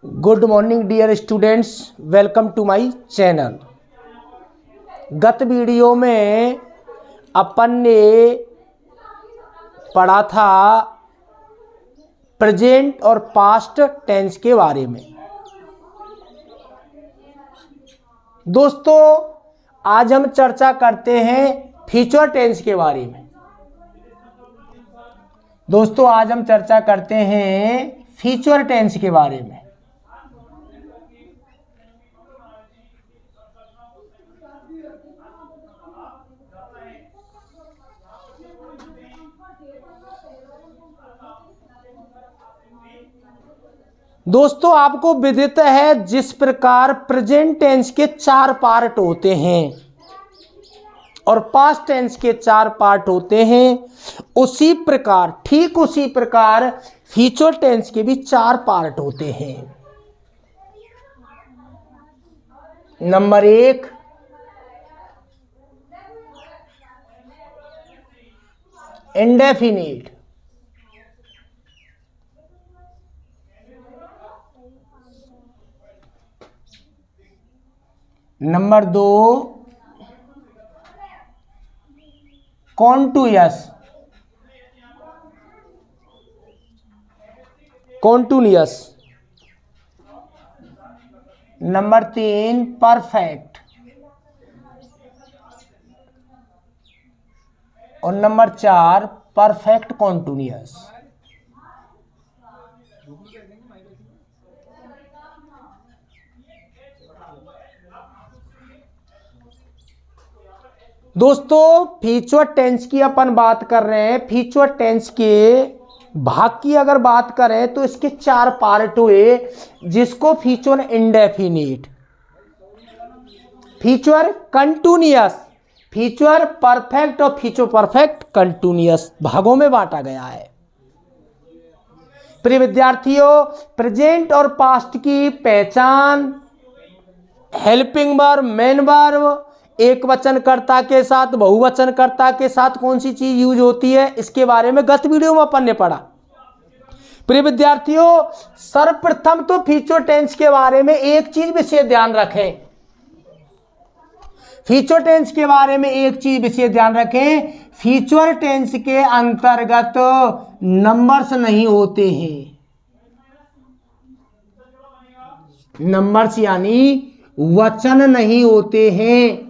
Good morning dear students, welcome to my channel. गत video में अपन ने पढ़ा था प्रेजेंट और पास्ट टेंस के बारे में। दोस्तों, आज हम चर्चा करते हैं फ्यूचर टेंस के बारे में। दोस्तों, आज हम चर्चा करते हैं फ्यूचर टेंस के बारे में। दोस्तों, आपको विदित है जिस प्रकार प्रेजेंट टेंस के 4 पार्ट होते हैं और पास्ट टेंस के 4 पार्ट होते हैं, उसी प्रकार ठीक उसी प्रकार फ्यूचर टेंस के भी 4 पार्ट होते हैं। Number 1, indefinite. Number 2, continuous. Number 3, perfect. और नंबर 4, परफेक्ट कॉन्टिन्यूअस। दोस्तों, फ्यूचर टेंस की अपन बात कर रहे हैं। फ्यूचर टेंस के भाग की अगर बात करें तो इसके 4 पार्ट हुए, जिसको future indefinite, future continuous, future perfect और फ्यूचर परफेक्ट कंटिन्यूअस भागों में बांटा गया है। प्रिय विद्यार्थियों, प्रेजेंट और पास्ट की पहचान, हेल्पिंग वर्ब, मेन वर्ब, एक वचनकर्ता के साथ, बहुवचनकर्ता के साथ कौन सी चीज यूज होती है, इसके बारे में गत वीडियो में अपन ने पढ़ा। प्रिय विद्यार्थियों, सर्वप्रथम तो फ्यूचर टेंस के बारे में एक चीज विशेष ध्यान रखें। फ्यूचर टेंस के बारे में एक चीज विशेष ध्यान रखें, फ्यूचर टेंस के अंतर्गत नंबर्स नहीं होते हैं। नंबर्स यानी वचन नहीं होते हैं।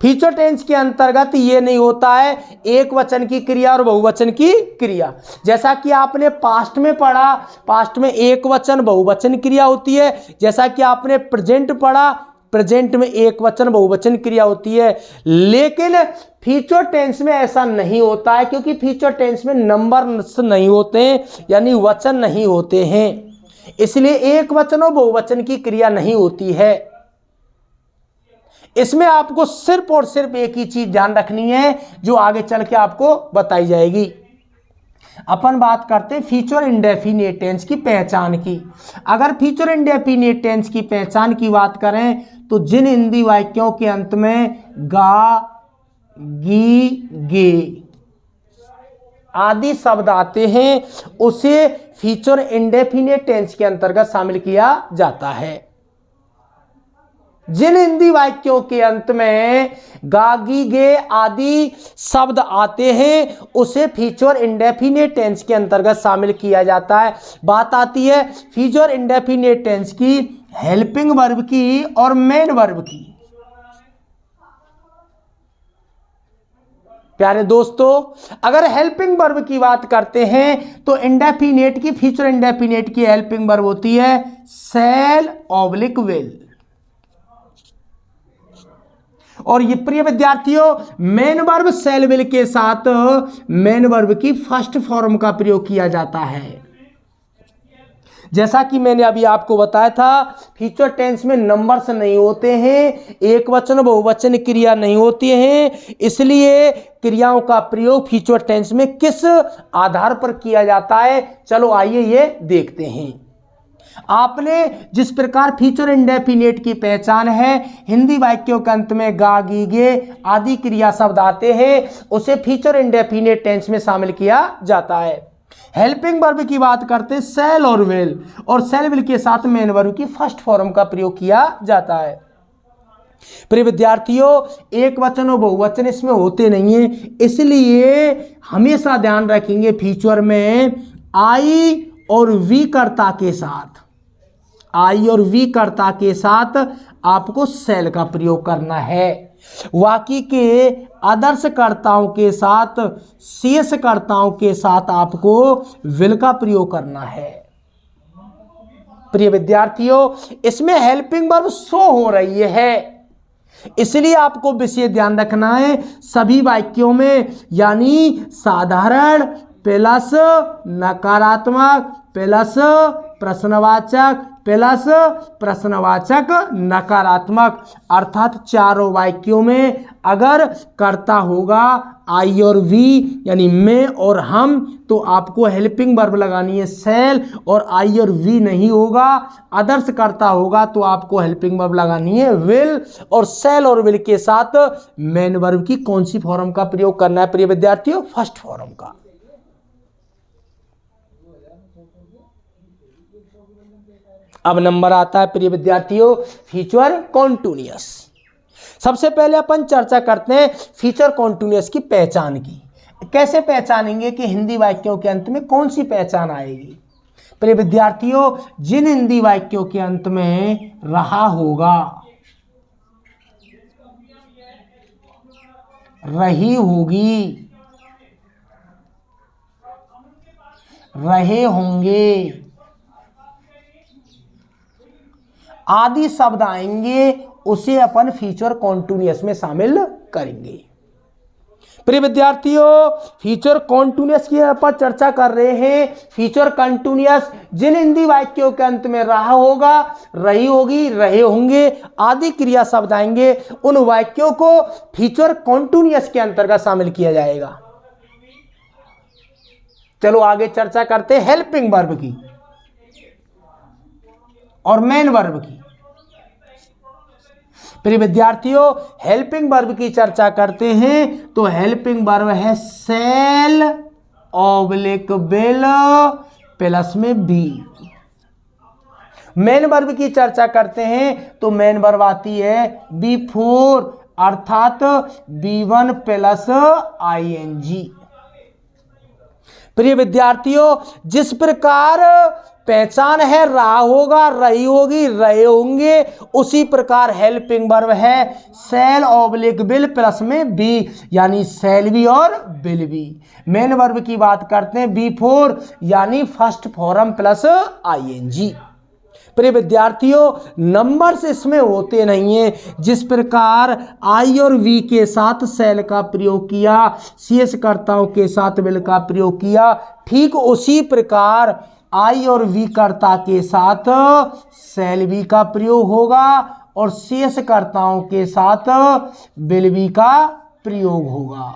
फ्यूचर टेंस के अंतर्गत ये नहीं होता है एक वचन की क्रिया और बहुवचन की क्रिया। जैसा कि आपने पास्ट में पढ़ा, पास्ट में एक वचन बहुवचन क्रिया होती है। जैसा कि आपने प्रेजेंट पढ़ा, प्रेजेंट में एक वचन बहुवचन क्रिया होती है। लेकिन फ्यूचर टेंस में ऐसा नहीं होता है, क्योंकि फ्यूचर टेंस में नंबर्स नहीं होते हैं, यानी वचन नहीं होते हैं। इसलिए एक वचन और बहुवचन की क्रिया नहीं होती है। इसमें आपको सिर्फ और सिर्फ एक ही चीज ध्यान रखनी है, जो आगे चल के आपको बताई जाएगी। अपन बात करते हैं फ्यूचर इंडेफिनिट टेंस की पहचान की। अगर फ्यूचर इंडेफिनिट टेंस की पहचान की बात करें तो जिन हिंदी वाक्यों के अंत में गा, गी, गे आदि शब्द आते हैं, उसे फ्यूचर इंडेफिनिट टेंस के अंतर्गत शामिल किया जाता है। जिन हिंदी वाक्यों के अंत में गा, गी, गे आदि शब्द आते हैं, उसे फ्यूचर इंडेफिनिट टेंस के अंतर्गत शामिल किया जाता है। बात आती है फ्यूचर इंडेफिनिट टेंस की हेल्पिंग वर्ब की और मेन वर्ब की। प्यारे दोस्तों, अगर हेल्पिंग वर्ब की बात करते हैं तो इंडेफिनिट की, फ्यूचर इंडेफिनिट की हेल्पिंग वर्ब होती है शैल ऑब्लिक विल। और ये प्रिय विद्यार्थियों, मेन वर्ब शैल विल के साथ मेन वर्ब की फर्स्ट फॉर्म का प्रयोग किया जाता है। जैसा कि मैंने अभी आपको बताया था, फ्यूचर टेंस में नंबर्स नहीं होते हैं, एक वचन बहुवचन क्रिया नहीं होती हैं। इसलिए क्रियाओं का प्रयोग फ्यूचर टेंस में किस आधार पर किया जाता है, चलो आइए ये देखते हैं। आपने जिस प्रकार फ्यूचर इंडेफिनिट की पहचान है, हिंदी वाक्यों के अंत में गा, गी, गे आदि क्रिया शब्द आते हैं, उसे फ्यूचर इंडेफिनिट टेंस में शामिल किया जाता है। हेल्पिंग वर्ब की बात करते हैं शैल और विल, और शैल विल के साथ मेन वर्ब की फर्स्ट फॉर्म का प्रयोग किया जाता है। प्रिय विद्यार्थियों, एक वचन और बहुवचन इसमें होते नहीं है, इसलिए हमेशा ध्यान रखेंगे फ्यूचर में आई और वी कर्ता के साथ, आई और वी कर्ता के साथ आपको शैल का प्रयोग करना है। वाक्य के आदर्श कर्ताओं के साथ, शेष कर्ताओं के साथ आपको विल का प्रयोग करना है। प्रिय विद्यार्थियों, इसमें हेल्पिंग वर्ब शो हो रही है, इसलिए आपको विशेष ध्यान रखना है सभी वाक्यों में, यानी साधारण प्लस नकारात्मक प्लस प्रश्नवाचक प्लस प्रश्नवाचक नकारात्मक, अर्थात चारों वाक्यों में अगर कर्ता होगा आई और वी यानी मैं और हम, तो आपको हेल्पिंग वर्ब लगानी है शैल, और आई और वी नहीं होगा, आदर्श कर्ता होगा तो आपको हेल्पिंग वर्ब लगानी है विल, और शैल और विल के साथ मेन वर्ब की कौन सी फॉर्म का प्रयोग करना है प्रिय विद्यार्थियों? फर्स्ट फॉर्म का। अब नंबर आता है प्रिय विद्यार्थियों फ्यूचर कॉन्टिन्यूअस। सबसे पहले अपन चर्चा करते हैं फ्यूचर कॉन्टिन्यूअस की पहचान की। कैसे पहचानेंगे कि हिंदी वाक्यों के अंत में कौन सी पहचान आएगी? प्रिय विद्यार्थियों, जिन हिंदी वाक्यों के अंत में रहा होगा, रही होगी, रहे होंगे आदि शब्द आएंगे, उसे अपन फ्यूचर कॉन्टिन्यूअस में शामिल करेंगे। प्रिय विद्यार्थियों, फ्यूचर कॉन्टिन्यूअस की अपन चर्चा कर रहे हैं। फ्यूचर कॉन्टिन्यूअस जिन हिंदी वाक्यों के अंत में रहा होगा, रही होगी, रहे होंगे आदि क्रिया शब्द आएंगे, उन वाक्यों को फ्यूचर कॉन्टिन्यूअस के अंतर्गत शामिल किया जाएगा। चलो आगे चर्चा करते हैं हेल्पिंग वर्ब की और मेन वर्ब की। प्रिय विद्यार्थियों, हेल्पिंग वर्ब की चर्चा करते हैं तो हेल्पिंग वर्ब है शैल ऑब्लिक विल प्लस में बी। मेन वर्ब की चर्चा करते हैं तो मेन वर्ब आती है बिफोर, अर्थात B1 प्लस ING। प्रिय विद्यार्थियों, जिस प्रकार पहचान है रहा होगा, रही होगी, रहे होंगे, उसी प्रकार हेल्पिंग वर्ब है शैल ऑब्लिक विल प्लस में बी, यानी शैल बी और विल बी। मेन वर्ब की बात करते हैं बिफोर यानी फर्स्ट फॉर्म प्लस ING। प्रिय विद्यार्थियों, नंबर्स इसमें होते नहीं हैं। जिस प्रकार आई और वी के साथ शैल का प्रयोग किया, शेष कर्ताओं के साथ विल का प्रयोग किया, ठीक उसी प्रकार आई और वी कर्ता के साथ शैल वी का प्रयोग होगा और शेष कर्ताओं के साथ विल वी का प्रयोग होगा।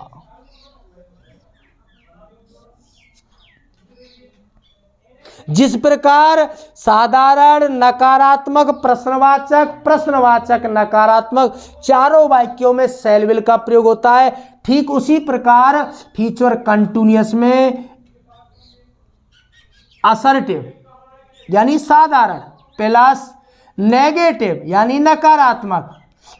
जिस प्रकार साधारण, नकारात्मक, प्रश्नवाचक, प्रश्नवाचक, नकारात्मक चारों वाक्यों में शैल विल का प्रयोग होता है, ठीक उसी प्रकार फ्यूचर कंटिन्यूअस में असर्टिव यानी साधारण प्लस नेगेटिव यानी नकारात्मक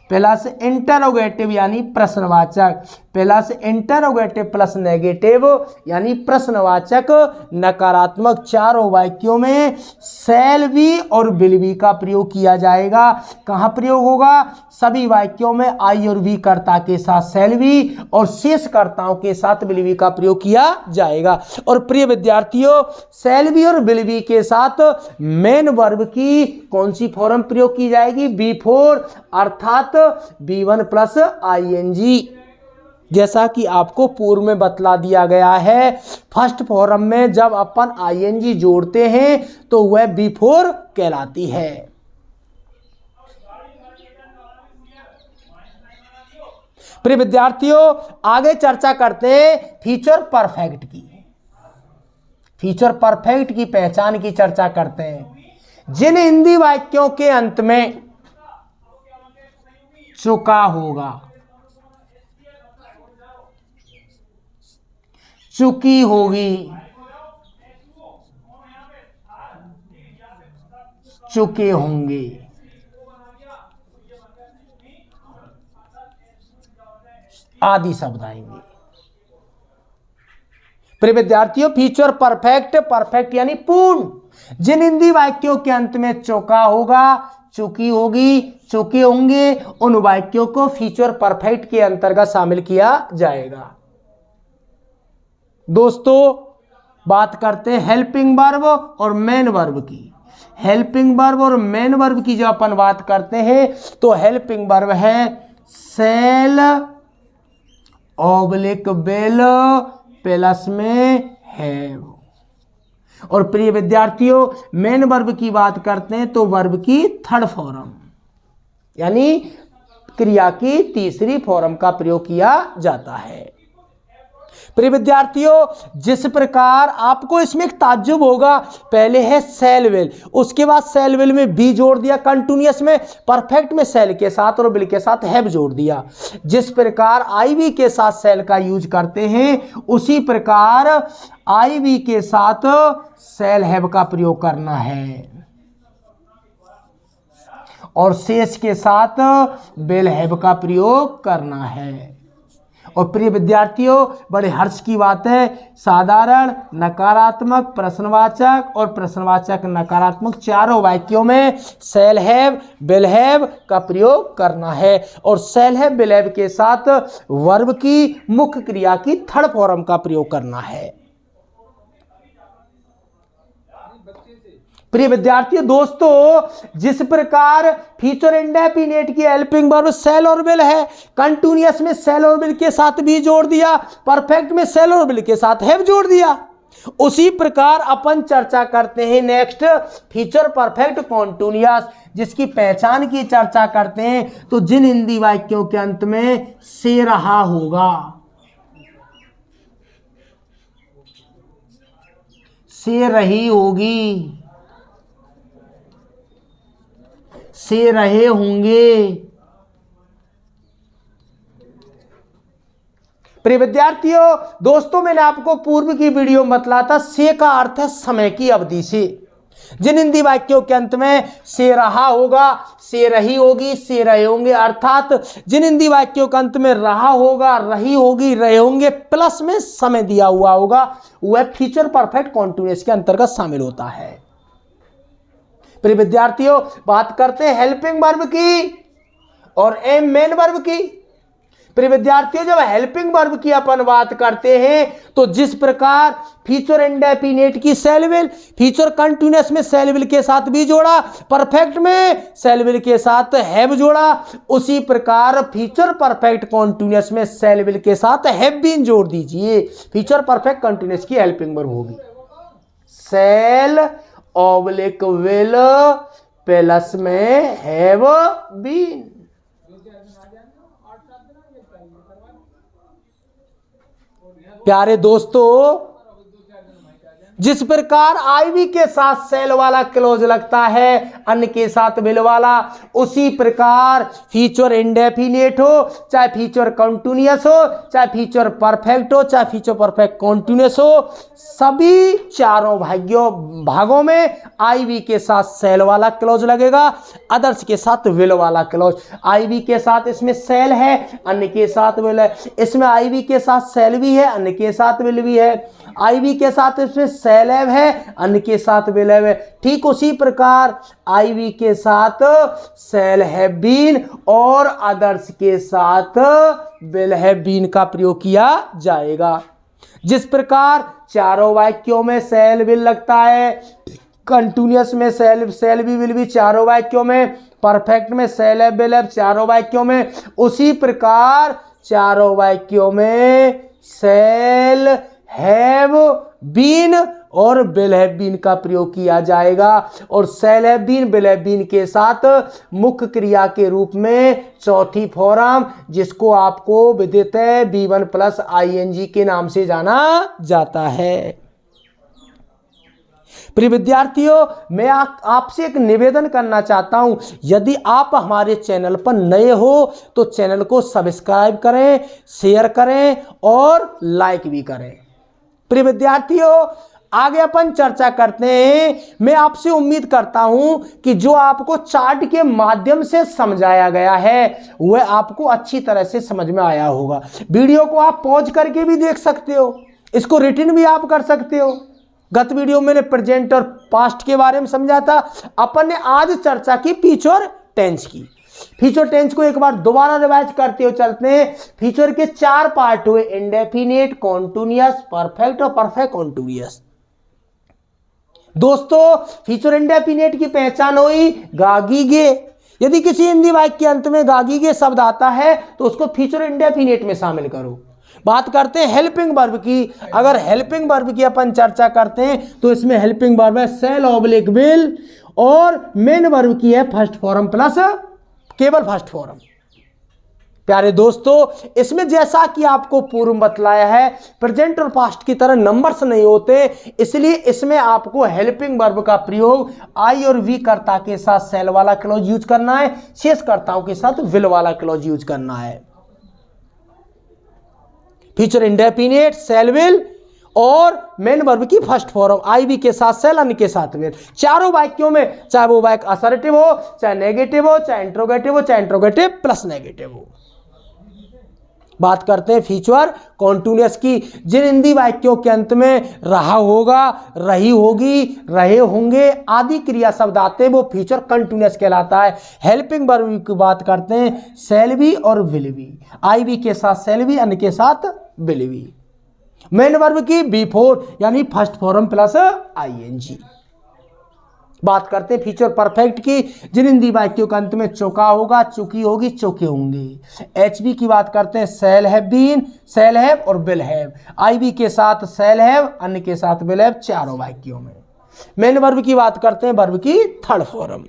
प्लस इंटरोगेटिव यानी प्रश्नवाचक प्लस इंटरोगेटिव प्लस नेगेटिव यानी प्रश्नवाचक नकारात्मक चारों वाक्यों में शैल बी और विल बी का प्रयोग किया जाएगा। कहाँ प्रयोग होगा? सभी वाक्यों में आई और वी कर्ता के साथ शैल बी और शेष कर्ताओं के साथ विल बी का प्रयोग किया जाएगा। और प्रिय विद्यार्थियों, शैल बी और विल बी के साथ मेन वर्ब की कौन सी फॉर्म प्रयोग की जाएगी? बिफोर, अर्थात B1 प्लस ING। जैसा कि आपको पूर्व में बतला दिया गया है, फर्स्ट फॉर्म में जब अपन ING जोड़ते हैं तो वह बिफोर कहलाती है। प्रिय विद्यार्थियों, आगे चर्चा करते हैं फ्यूचर परफेक्ट की। फ्यूचर परफेक्ट की पहचान की चर्चा करते हैं। जिन हिंदी वाक्यों के अंत में चुका होगा, चुकी होगी, चुके होंगे। आदि शब्द आएंगे। प्रिय विद्यार्थियों, फ्यूचर परफेक्ट, परफेक्ट यानी पूर्ण। जिन हिंदी वाक्यों के अंत में चौका होगा, चुकी होगी, चुके होंगे, उन वाक्यों को फ्यूचर परफेक्ट के अंतर्गत शामिल किया जाएगा। दोस्तों, बात करते हैं हेल्पिंग वर्ब और मेन वर्ब की। हेल्पिंग वर्ब और मेन वर्ब की जब अपन बात करते हैं तो हेल्पिंग वर्ब है सेल ऑब्लिक विल प्लस में हैव। और प्रिय विद्यार्थियों, मेन वर्ब की बात करते हैं तो वर्ब की थर्ड फॉर्म यानी क्रिया की तीसरी फॉर्म का प्रयोग किया जाता है। प्रिय विद्यार्थियों, जिस प्रकार आपको इसमें एक ताज्जुब होगा, पहले है सेल विल, उसके बाद सेल विल में बी जोड़ दिया कंटिन्यूअस में, परफेक्ट में सेल के साथ और विल के साथ हैव जोड़ दिया। जिस प्रकार आई वी के साथ सेल का यूज करते हैं, उसी प्रकार आई वी के साथ सेल हैव का प्रयोग करना है और शेष के साथ विल हैव का प्रयोग करना है। और प्रिय विद्यार्थियों, बड़े हर्ष की बात है, साधारण, नकारात्मक, प्रश्नवाचक और प्रश्नवाचक नकारात्मक चारों वाक्यों में सेल हैव, विल हैव का प्रयोग करना है और सेल हैव, विल हैव के साथ वर्ब की मुख्य क्रिया की थर्ड फॉर्म का प्रयोग करना है। प्रिय विद्यार्थियों, दोस्तों, जिस प्रकार फ्यूचर इंडेफिनिट की हेल्पिंग वर्ब सेल और विल है, कंटिन्यूअस में सेल और विल के साथ भी जोड़ दिया, परफेक्ट में सेल और विल के साथ हैव जोड़ दिया, उसी प्रकार अपन चर्चा करते हैं नेक्स्ट फ्यूचर परफेक्ट कॉन्टिन्यूअस, जिसकी पहचान की चर्चा करते हैं तो जिन हिंदी वाक्यों के अंत में से रहा होगा, से रही होगी, से रहे होंगे। प्रिय विद्यार्थियों, दोस्तों, मैंने आपको पूर्व की वीडियो में बतलाया था से का अर्थ है समय की अवधि से। जिन हिंदी वाक्यों के अंत में से रहा होगा, से रही होगी, से रहे होंगे, अर्थात जिन हिंदी वाक्यों के अंत में रहा होगा, रही होगी, रहे होंगे प्लस में समय दिया हुआ होगा, वह फ्यूचर परफेक्ट कॉन्टिन्यूअस के अंतर्गत शामिल होता है। प्रिय विद्यार्थियों, बात करते हैं हेल्पिंग वर्ब की और मेन वर्ब की। प्रिय विद्यार्थियों, जब हेल्पिंग वर्ब की अपन बात करते हैं तो जिस प्रकार फ्यूचर इंडेफिनिट की सेल विल, फ्यूचर कंटिन्यूअस में सेल विल के साथ भी जोड़ा, परफेक्ट में सेल विल के साथ हैव जोड़ा, उसी प्रकार फ्यूचर परफेक्ट कॉन्टिन्यूअस में सेल विल के साथ हैव बीन जोड़ दीजिए। फ्यूचर परफेक्ट कॉन्टिन्यूअस की हेल्पिंग वर्ब होगी सेल ऑब्लिक विल प्लस में हैव बीन। प्यारे दोस्तों, जिस प्रकार आईवी के साथ सेल वाला क्लोज लगता है, अन्य के साथ विल वाला, उसी प्रकार फ्यूचर इंडेफिनिट हो, चाहे फ्यूचर कंटिन्यूअस हो, चाहे फ्यूचर परफेक्ट हो, चाहे फ्यूचर परफेक्ट कंटिन्यूअस हो, सभी चारों भागों में आईवी के साथ सेल वाला क्लोज लगेगा, अदर्स के साथ विल वाला क्लोज। आईवी के साथ इसमें सेल है, अन्य के साथ विल है, इसमें आईवी के साथ सेल भी है, अन्य के साथ विल भी है, आईवी के साथ इसमें सेल हैव है, अन्य के साथ विल हैव है। ठीक उसी प्रकार आईवी के साथ सेल हैव बीन और अदर्स के साथ विल हैव बीन का प्रयोग किया जाएगा। जिस प्रकार चारों वाक्यों में सेल विल लगता है, कंटिन्यूअस में सेल भी विल भी चारों वाक्यों में, परफेक्ट में सेल हैव विल हैव चारों वाक्यों में, उसी प्रकार चारों वाक्यों में सेल हैव बीन और विल हैव बीन का प्रयोग किया जाएगा और shall have been, will have been के साथ मुख्य क्रिया के रूप में चौथी फॉर्म, जिसको आपको विदित है B1 प्लस ING के नाम से जाना जाता है। प्रिय विद्यार्थियों, मैं आपसे एक निवेदन करना चाहता हूं, यदि आप हमारे चैनल पर नए हो तो चैनल को सब्सक्राइब करें, शेयर करें और लाइक भी करें। प्रिय विद्यार्थियों, आगे अपन चर्चा करते हैं। मैं आपसे उम्मीद करता हूं कि जो आपको चार्ट के माध्यम से समझाया गया है वह आपको अच्छी तरह से समझ में आया होगा। वीडियो को आप पॉज करके भी देख सकते हो, इसको रिटन भी आप कर सकते हो। गत वीडियो में मैंने प्रेजेंट और पास्ट के बारे में समझा था। अपन ने आज चर्चा की फ्यूचर टेंस की। फ्यूचर टेंस को एक बार दोबारा रिवाइज करते हुए चलते हैं। फ्यूचर के 4 पार्ट हुए, इंडेफिनिट, कॉन्टिन्यूअस, परफेक्ट और परफेक्ट कॉन्टिन्यूअस। दोस्तों फ्यूचर इंडेफिनिट की पहचान हुई गागीगे। यदि किसी हिंदी वाक्य के अंत में गागीगे शब्द आता है तो उसको फ्यूचर इंडेफिनिट में शामिल करो। बात करते हैं हेल्पिंग वर्ब की। अगर हेल्पिंग वर्ब की अपन चर्चा करते हैं तो इसमें हेल्पिंग वर्ब है शैल ऑब्लिक विल, और मेन वर्ब की है फर्स्ट फॉर्म प्लस केवल फर्स्ट फॉर्म। प्यारे दोस्तों, इसमें जैसा कि आपको पूर्व बतलाया है, प्रेजेंट और पास्ट की तरह नंबर्स नहीं होते, इसलिए इसमें आपको हेल्पिंग वर्ब का प्रयोग आई और वी कर्ता के साथ शैल वाला क्लॉज यूज करना है, शेष कर्ताओं के साथ विल वाला क्लॉज यूज करना है। फ्यूचर इंडेफिनिट, शैल, विल और मेन वर्ब की फर्स्ट फॉर्म आई वी के साथ शैल, अन्य के साथ विल। चारों वाक्यों में, चाहे वो वाक्य असर्टिव हो, चाहे नेगेटिव हो, चाहे इंट्रोगेटिव हो, चाहे इंट्रोगेटिव प्लस नेगेटिव हो। बात करते हैं फ्यूचर कॉन्टिन्यूअस की। जिन हिंदी वाक्यों के अंत में रहा होगा, रही होगी, रहे होंगे आदि क्रिया शब्द आते हैं वो फ्यूचर कंटिन्यूअस कहलाता है। हेल्पिंग वर्ब की बात करते हैं शैल बी और विल बी, आई बी के साथ शैल बी, अन्य के साथ विल बी। मेन वर्ब की बिफोर यानी फर्स्ट फॉर्म प्लस आईएनजी। बात करते हैं फ्यूचर परफेक्ट की। जिन हिंदी वाक्यों के अंत में चौका होगा, चुकी होगी, चौके होंगे। एचबी की बात करते हैं shall have been, shall have और विल हैव, आईबी के साथ शैल हैव, अन्य के साथ विल हैव, चारों वाक्यों में। मेन वर्ब की बात करते हैं वर्ब की थर्ड फॉर्म।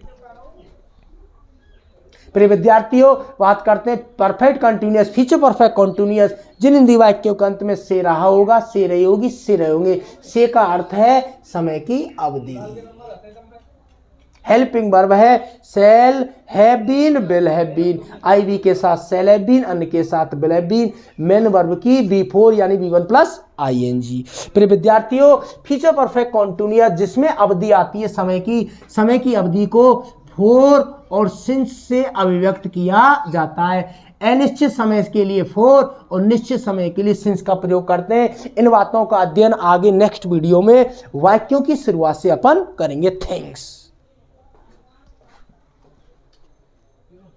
प्रिय विद्यार्थियों, बात करते हैं perfect continuous, future perfect continuous. जिन हिंदी वाक्यों के अंत में से रहा होगा, से रही होगी, से रहे होंगे। से का अर्थ है समय की अवधि। हेल्पिंग वर्ब है shall have been, will have been, I we के साथ शैल हैव बीन, अन्य के साथ will have been. Main verb की बिफोर यानी बी1 प्लस आईएनजी। प्रिय विद्यार्थियों, फ्यूचर परफेक्ट कंटिन्यूअस जिसमें अवधि आती है समय की अवधि को फोर और सिंस से अभिव्यक्त किया जाता है। अनिश्चित समय के लिए फोर और निश्चित समय के लिए सिंस का प्रयोग करते हैं। इन बातों का अध्ययन आगे नेक्स्ट वीडियो में वाक्यों की शुरुआत से अपन करेंगे। थैंक्स।